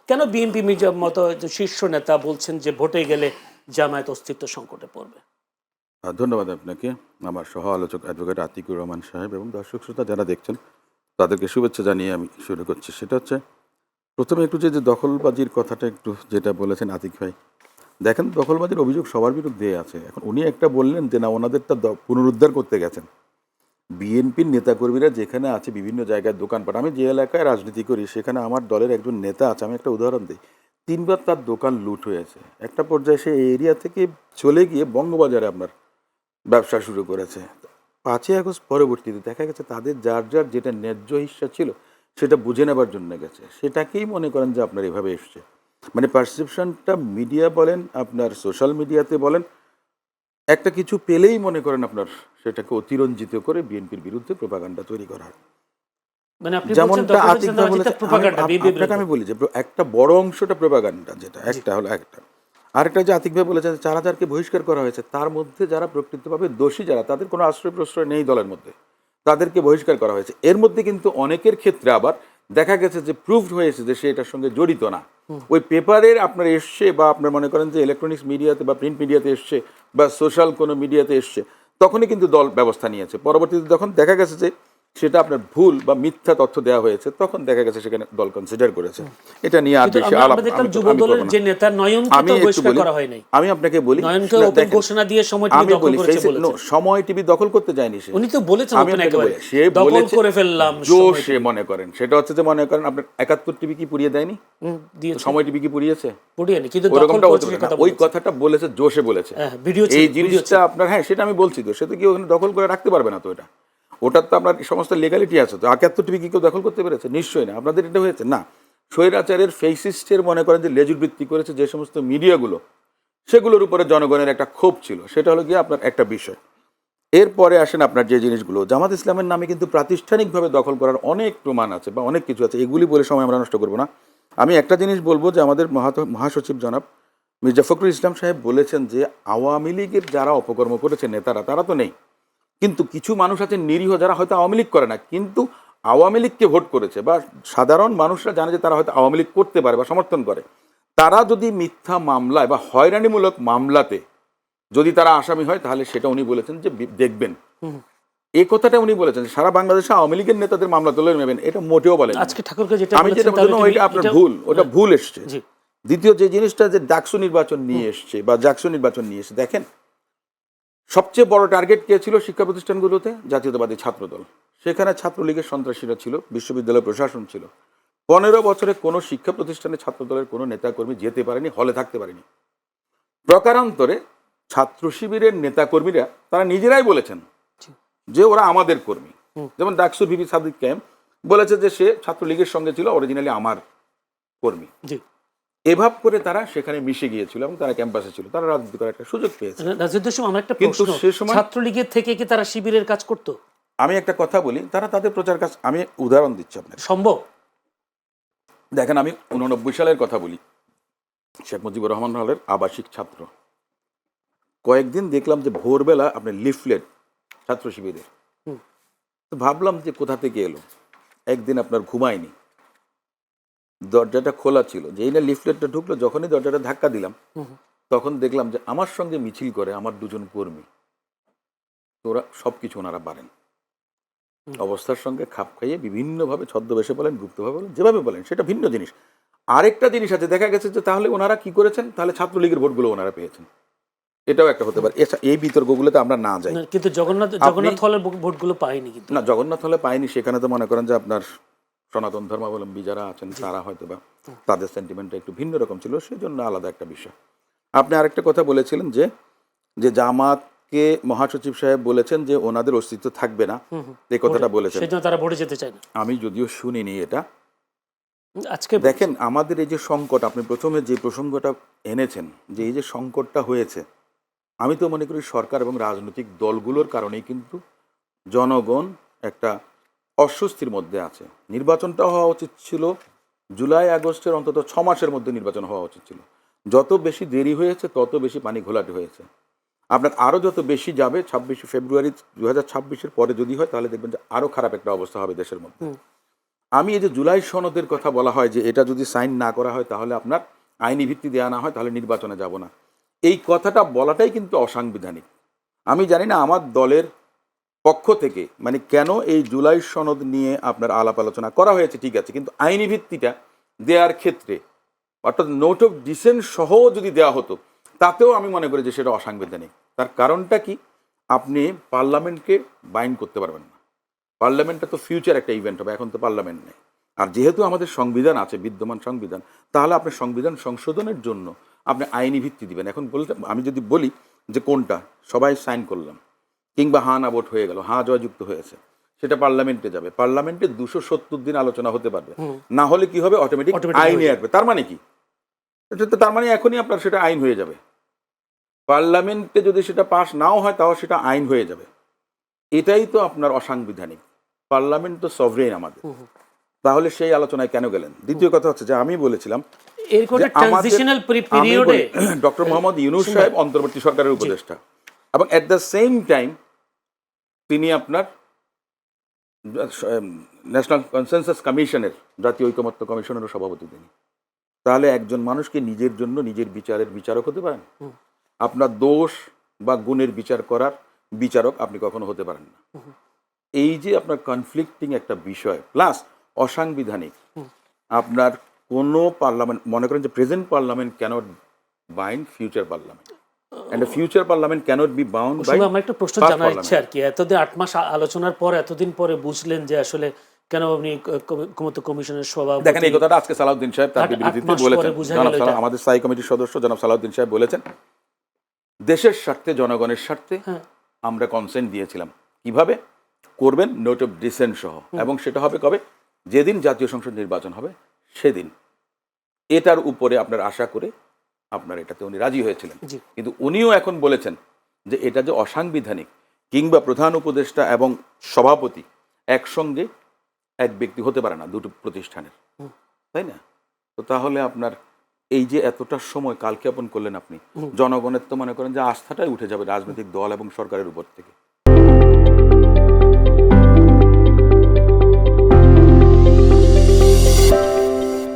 কেন বিএনপি মতো শীর্ষ নেতা বলছেন যে ভোটে গেলে জামায়াত অস্তিত্ব সংকটে পড়বে? ধন্যবাদ আপনাকে, আমার সহ আলোচক অ্যাডভোকেট আতিকুর রহমান সাহেব এবং দর্শক শ্রোতা যারা দেখছেন তাদেরকে শুভেচ্ছা জানিয়ে আমি শুরু করছি। সেটা হচ্ছে প্রথমে একটু যে দখলবাজির কথাটা একটু যেটা বলেছেন আতিক ভাই, দেখেন দখলবাজির অভিযোগ সবার বিরুদ্ধে আছে। এখন উনি একটা বললেন যে না ওনাদেরটা পুনরুদ্ধার করতে গেছেন। বিএনপির নেতাকর্মীরা যেখানে আছে বিভিন্ন জায়গায় দোকানপাট, আমি যে এলাকায় রাজনীতি করি সেখানে আমার দলের একজন নেতা আছে, আমি একটা উদাহরণ দিই, 3বার তার দোকান লুট হয়েছে। একটা পর্যায়ে সে এই এরিয়া থেকে চলে গিয়ে বঙ্গবাজারে আপনার ব্যবসা শুরু করেছে। 5ই আগস্ট পরবর্তীতে দেখা গেছে তাদের যার যার যেটা ন্যায্য হিস্সা ছিল সেটা বুঝে নেবার জন্য গেছে, সেটাকেই মনে করেন যে আপনার এভাবে এসছে। মানে পারসেপশনটা মিডিয়া বলেন, আপনার সোশ্যাল মিডিয়াতে বলেন, একটা কিছু পেলেই মনে করেন আপনার সেটাকে অতিরঞ্জিত করে বিএনপির বিরুদ্ধে প্রোপাগান্ডা তৈরি করা হয়। মানে আপনি বলছেন যেমনটা আতিক ভাই বলেছে, প্রোপাগান্ডা, আপনাকে আমি বলি যে একটা বড় অংশটা প্রোপাগান্ডা, যেটা একটা হলো একটা। আরেকটা যে আতিক ভাই বলেছে 4,000কে বহিষ্কার করা হয়েছে, তার মধ্যে যারা প্রকৃতভাবে দোষী, যারা তাদের কোনো আশ্রয় প্রশ্রয় নেই দলের মধ্যে, তাদেরকে বহিষ্কার করা হয়েছে। এর মধ্যে কিন্তু অনেকের ক্ষেত্রে আবার দেখা গেছে যে প্রুভড হয়েছে যে সে এটার সঙ্গে জড়িত না। ওই পেপারের আপনার এসছে বা আপনার মনে করেন যে ইলেকট্রনিক্স মিডিয়াতে বা প্রিন্ট মিডিয়াতে এসছে বা সোশ্যাল কোনো মিডিয়াতে এসছে, তখনই কিন্তু দল ব্যবস্থা নিয়েছে। পরবর্তীতে যখন দেখা গেছে যে সেটা আপনার ভুল বা মিথ্যা তথ্য দেওয়া হয়েছে, তখন দেখা গেছে সেখানে দল কনসিডার করেছে। এটা নিয়ে আর বেশি আলাপ আমি আপনাকে বলি, আমি বলি সময় টিভি দখল করতে যায়নি সে, উনি তো বলেছেন সে বলেছে করে ফেললাম সে মনে করেন সেটা হচ্ছে যে মনে করেন আপনার 71 টিভি কি পুড়িয়ে দেয়নি, সময় টিভি কি পুড়িয়েছে? ওই কথাটা বলেছে জোশে বলেছে, এই জিনিসটা আপনার, হ্যাঁ সেটা আমি বলছি তো, সে তো কি ওখানে দখল করে রাখতে পারবে না, তো এটা ওটার তো আপনার সমস্ত লিগ্যালিটি আছে। তো 71 টিভি কি কেউ দখল করতে পেরেছে? নিশ্চয়ই না। আপনাদের এটা হয়েছে না, স্বৈরাচারের ফেসিস্টের মনে করেন যে লেজুর বৃত্তি করেছে যে সমস্ত মিডিয়াগুলো, সেগুলোর উপরে জনগণের একটা ক্ষোভ ছিল, সেটা হলো গিয়ে আপনার একটা বিষয়। এরপরে আসেন আপনার যে জিনিসগুলো, জামাত ইসলামের নামে কিন্তু প্রাতিষ্ঠানিকভাবে দখল করার অনেক প্রমাণ আছে বা অনেক কিছু আছে, এগুলি বলে সময় আমরা নষ্ট করবো না। আমি একটা জিনিস বলবো যে আমাদের মহাসচিব জনাব মির্জা ফখরুল ইসলাম সাহেব বলেছেন যে আওয়ামী লীগের যারা অপকর্ম করেছে নেতারা, তারা তো নেই, কিন্তু কিছু মানুষ আছে নিরীহ যারা হয়তো আওয়ামী লীগ করে না কিন্তু আওয়ামী লীগকে ভোট করেছে, বা সাধারণ মানুষরা জানে যে তারা হয়তো আওয়ামী লীগ করতে পারে বা সমর্থন করে, তারা যদি মিথ্যা মামলায় বা হয়রানিমূলক মামলাতে যদি তারা আসামি হয়, তাহলে সেটা উনি বলেছেন যে দেখবেন। এই কথাটা উনি বলেছেন সারা বাংলাদেশে আওয়ামী লীগের নেতাদের মামলা তুলে নেবেন, এটা মোটেও বলেন। আমি যেটা বললাম ওইটা আপনার ভুল, ওটা ভুল এসছে। দ্বিতীয় যে জিনিসটা যে ডাকসু নির্বাচন নিয়ে এসছে বা জাকসু নির্বাচন নিয়ে এসছে, দেখেন সবচেয়ে বড় টার্গেট কে ছিল শিক্ষা প্রতিষ্ঠানগুলোতে? জাতীয়তাবাদী ছাত্রদল। সেখানে ছাত্রলীগের সন্ত্রাসীরা ছিল, বিশ্ববিদ্যালয় প্রশাসন ছিল। 15 বছরে কোনো শিক্ষা প্রতিষ্ঠানে ছাত্রদলের কোনো নেতাকর্মী যেতে পারেনি, হলে থাকতে পারেনি। প্রকারান্তরে ছাত্র শিবিরের নেতাকর্মীরা তারা নিজেরাই বলেছেন যে ওরা আমাদের কর্মী। যেমন ডাকসুর ভিপি সাদিক ক্যাম্প বলেছে যে সে ছাত্রলীগের সঙ্গে ছিল, অরিজিনালি আমার কর্মী। এভাব করে তারা সেখানে মিশে গিয়েছিল এবং তারা ক্যাম্পাসে ছিল, তারা রাজনীতি করার একটা সুযোগ পেয়েছে। কিন্তু সে সময় ছাত্রলীগের থেকে কি তারা শিবিরের কাজ করতো? আমি একটা কথা বলি, তারা তাদের প্রচার কাজ, আমি উদাহরণ দিচ্ছি আপনাকে, সম্ভব। দেখেন আমি 89 সালের কথা বলি, শেখ মুজিবুর রহমান হলের আবাসিক ছাত্র, কয়েকদিন দেখলাম যে ভোরবেলা আপনার লিফলেট ছাত্র শিবিরের, তো ভাবলাম যে কোথা থেকে এলো। একদিন আপনার ঘুমায়নি, দরজাটা খোলা ছিল, যেই না লিফলেটটা ঢুকলো, যখনই দরজাটা ধাক্কা দিলাম তখন দেখলাম যে আমার সঙ্গে মিছিল করে আমার 2 জন কর্মী। ওরা সবকিছু ওনারা পারেন, অবস্থার সঙ্গে খাপ খাইয়ে বিভিন্নভাবে ছদ্মবেশে বলেন, গুপ্তভাবে বলেন, যেভাবে বলেন সেটা ভিন্ন জিনিস। আরেকটা জিনিস আছে, দেখা গেছে যে তাহলে ওনারা কি করেছেন, তাহলে ছাত্রলীগের ভোটগুলো ওনারা পেয়েছেন, এটাও একটা হতে পারে। এই বিতর্কগুলোতে আমরা না যাই। কিন্তু জগন্নাথ হলের ভোটগুলো পায়নি, কিন্তু না, জগন্নাথ হলে পায়নি, সেখানে তো মনে করেন যে আপনার সনাতন ধর্মাবলম্বী যারা আছেন তারা হয়তো বা তাদের সেন্টিমেন্টটা একটু ভিন্ন রকম ছিল, সেই জন্য আলাদা একটা বিষয়। আপনি আরেকটা কথা বলেছিলেন যে যে জামাতকে মহাসচিব সাহেব বলেছেন যে ওনাদের অস্তিত্ব থাকবে না, এই কথাটা বলেছেন, সেজন্য তারা ভোটে যেতে চায় না। আমি যদিও শুনিনি এটা। আজকে দেখেন আমাদের এই যে সংকট, আপনি প্রথমে যে প্রসঙ্গটা এনেছেন যে এই যে সংকটটা হয়েছে, আমি তো মনে করি সরকার এবং রাজনৈতিক দলগুলোর কারণেই কিন্তু জনগণ একটা অস্বস্তির মধ্যে আছে। নির্বাচনটা হওয়া উচিত ছিল জুলাই আগস্টের অন্তত 6 মাসের মধ্যে নির্বাচন হওয়া উচিত ছিল। যত বেশি দেরি হয়েছে তত বেশি পানি ঘোলাটে হয়েছে। আপনার আরও যত বেশি যাবে, 26শে ফেব্রুয়ারি 2026-এর পরে যদি হয়, তাহলে দেখবেন যে আরও খারাপ একটা অবস্থা হবে দেশের মধ্যে। আমি এই যে জুলাই সনদের কথা বলা হয় যে এটা যদি সাইন না করা হয় তাহলে আপনার আইনি ভিত্তি দেওয়া না হয় তাহলে নির্বাচনে যাব না, এই কথাটা বলাটাই কিন্তু অসাংবিধানিক। আমি জানি না আমার দলের পক্ষ থেকে মানে কেন এই জুলাই সনদ নিয়ে আপনার আলাপ আলোচনা করা হয়েছে, ঠিক আছে, কিন্তু আইনি ভিত্তিটা দেওয়ার ক্ষেত্রে অর্থাৎ নোট অফ ডিসেন্ট সহ যদি দেওয়া হতো তাতেও আমি মনে করি যে সেটা অসাংবিধানিক। তার কারণটা কি, আপনি পার্লামেন্টকে বাইন্ড করতে পারবেন না। পার্লামেন্টটা তো ফিউচার একটা ইভেন্ট হবে, এখন তো পার্লামেন্ট নেই। আর যেহেতু আমাদের সংবিধান আছে, বিদ্যমান সংবিধান, তাহলে আপনি সংবিধান সংশোধনের জন্য আপনি আইনি ভিত্তি দিবেন। এখন বলতে আমি যদি বলি যে কোনটা সবাই সাইন করলাম কিংবা হা না ভোট হয়ে গেল, হা জয়যুক্ত হয়েছে, সেটা পার্লামেন্টে যাবে, পার্লামেন্টে 270 দিন আলোচনা হতে পারবে, না হলে কি হবে, অটোমেটিক আইনে আসবে। তার মানে কি, তার মানে এখনই আপনার সেটা আইন হয়ে যাবে। পার্লামেন্টে যদি সেটা পাস নাও হয় তাও সেটা আইন হয়ে যাবে। এটাই তো আপনার অসাংবিধানিক। পার্লামেন্ট তো সভরেন আমাদের, তাহলে সেই আলোচনায় কেন গেলেন? দ্বিতীয় কথা হচ্ছে যে আমি বলেছিলাম ডক্টর মোহাম্মদ ইউনূস সাহেব অন্তর্বর্তী সরকারের উপদেষ্টা এবং এট দ্য সেম টাইম তিনি আপনার ন্যাশনাল কনসেনসাস কমিশনের, জাতীয় ঐকমত্য কমিশনেরও সভাপতি তিনি। তাহলে একজন মানুষকে নিজের জন্য নিজের বিচারের বিচারক হতে পারেন? আপনার দোষ বা গুণের বিচার করার বিচারক আপনি কখনো হতে পারেন না। এই যে আপনার কনফ্লিক্টিং একটা বিষয় প্লাস অসাংবিধানিক, আপনার কোনো পার্লামেন্ট, মনে করেন যে present parliament cannot bind future parliament and future parliament cannot be bound by. আমার একটা প্রশ্ন জানার ইচ্ছা আর কি, এতদিন 8 মাস আলোচনার পর এতদিন পরে বুঝলেন যে আসলে কেন আপনি ঐকমত্য কমিশনের সভাপতি। দেখেন এই কথাটা আজকে সালাউদ্দিন সাহেব তার বিবৃতিতে বলেছেন, আমাদের স্থায়ী কমিটির সদস্য জনাব সালাউদ্দিন সাহেব বলেছেন দেশের স্বার্থে, জনগণের স্বার্থে আমরা কনসেন্ট দিয়েছিলাম। কিভাবে করবেন? নোট অফ ডিসেন্ট সহ, এবং সেটা হবে কবে? যেদিন জাতীয় সংসদ নির্বাচন হবে সেদিন। এটার উপরে আপনার আশা করে আপনার এটাতে উনি রাজি হয়েছিলেন। কিন্তু উনিও এখন বলেছেন যে এটা যে অসাংবিধানিক, কিংবা প্রধান উপদেষ্টা এবং সভাপতি একসঙ্গে এক ব্যক্তি হতে পারে না দুটো প্রতিষ্ঠানের, তাই না? তো তাহলে আপনার এই যে এতটা সময় কালক্ষেপণ করলেন আপনি, জনগণের তো মনে করেন যে আস্থাটাই উঠে যাবে রাজনৈতিক দল এবং সরকারের উপর থেকে।